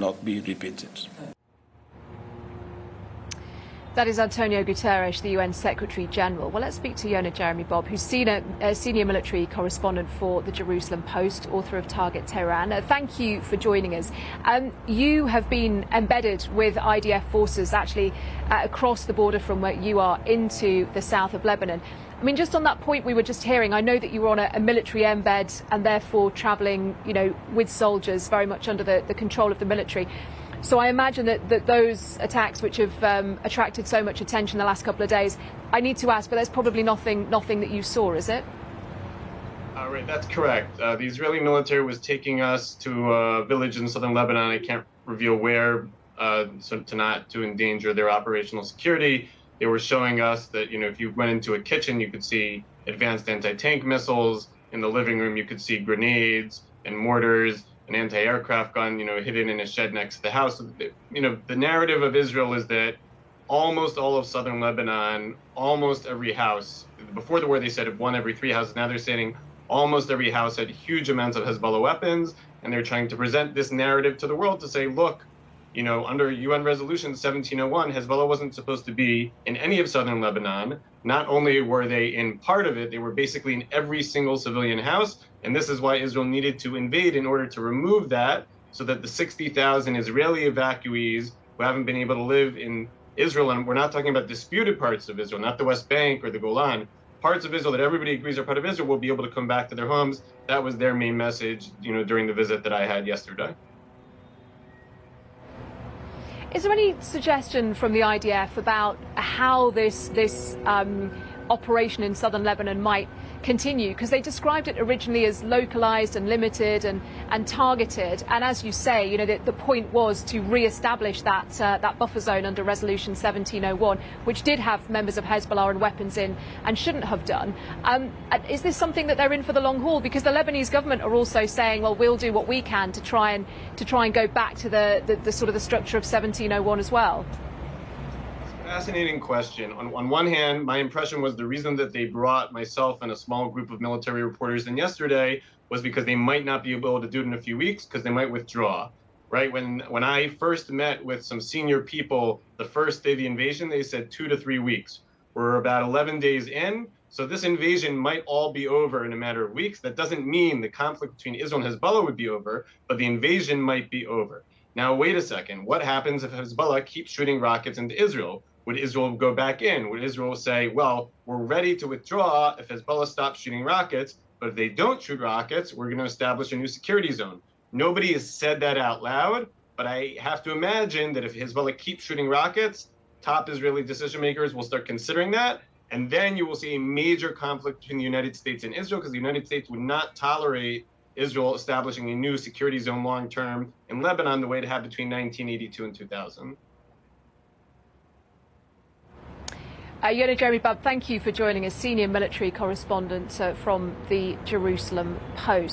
not be repeated. That is Antonio Guterres, the UN Secretary General. Well, let's speak to Yonah Bob, who's senior military correspondent for the Jerusalem Post, author of Target Tehran. Thank you for joining us. You have been embedded with IDF forces actually across the border from where you are into the south of Lebanon. I mean, just on that point we were just hearing, I know that you were on a military embed and therefore travelling, with soldiers very much under the control of the military. So I imagine that those attacks which have attracted so much attention the last couple of days, I need to ask, but there's probably nothing that you saw, is it? Right, that's correct. The Israeli military was taking us to a village in southern Lebanon. I can't reveal where, to endanger their operational security. They were showing us that, if you went into a kitchen, you could see advanced anti-tank missiles. In the living room, you could see grenades and mortars, an anti-aircraft gun, hidden in a shed next to the house. The narrative of Israel is that almost all of southern Lebanon, almost every house, before the war they said 1 every 3 houses, now they're saying almost every house had huge amounts of Hezbollah weapons, and they're trying to present this narrative to the world to say, look, under UN Resolution 1701, Hezbollah wasn't supposed to be in any of southern Lebanon. Not only were they in part of it, they were basically in every single civilian house. And this is why Israel needed to invade in order to remove that, so that the 60,000 Israeli evacuees who haven't been able to live in Israel, and we're not talking about disputed parts of Israel, not the West Bank or the Golan, parts of Israel that everybody agrees are part of Israel, will be able to come back to their homes. That was their main message, during the visit that I had yesterday. Is there any suggestion from the IDF about how this operation in southern Lebanon might continue? Because they described it originally as localized and limited and targeted. And as you say, the point was to re-establish that buffer zone under Resolution 1701, which did have members of Hezbollah and weapons in and shouldn't have done. Is this something that they're in for the long haul? Because the Lebanese government are also saying, well, we'll do what we can to try and go back to the sort of the structure of 1701 as well. Fascinating question. On one hand, my impression was the reason that they brought myself and a small group of military reporters in yesterday was because they might not be able to do it in a few weeks because they might withdraw. Right? When I first met with some senior people the first day of the invasion, they said 2 to 3 weeks. We're about 11 days in, so this invasion might all be over in a matter of weeks. That doesn't mean the conflict between Israel and Hezbollah would be over, but the invasion might be over. Now, wait a second. What happens if Hezbollah keeps shooting rockets into Israel? Would Israel go back in? Would Israel say, well, we're ready to withdraw if Hezbollah stops shooting rockets, but if they don't shoot rockets, we're going to establish a new security zone? Nobody has said that out loud, but I have to imagine that if Hezbollah keeps shooting rockets, top Israeli decision makers will start considering that, and then you will see a major conflict between the United States and Israel, because the United States would not tolerate Israel establishing a new security zone long-term in Lebanon the way it had between 1982 and 2000. Yonah Bob, thank you for joining us, senior military correspondent from the Jerusalem Post.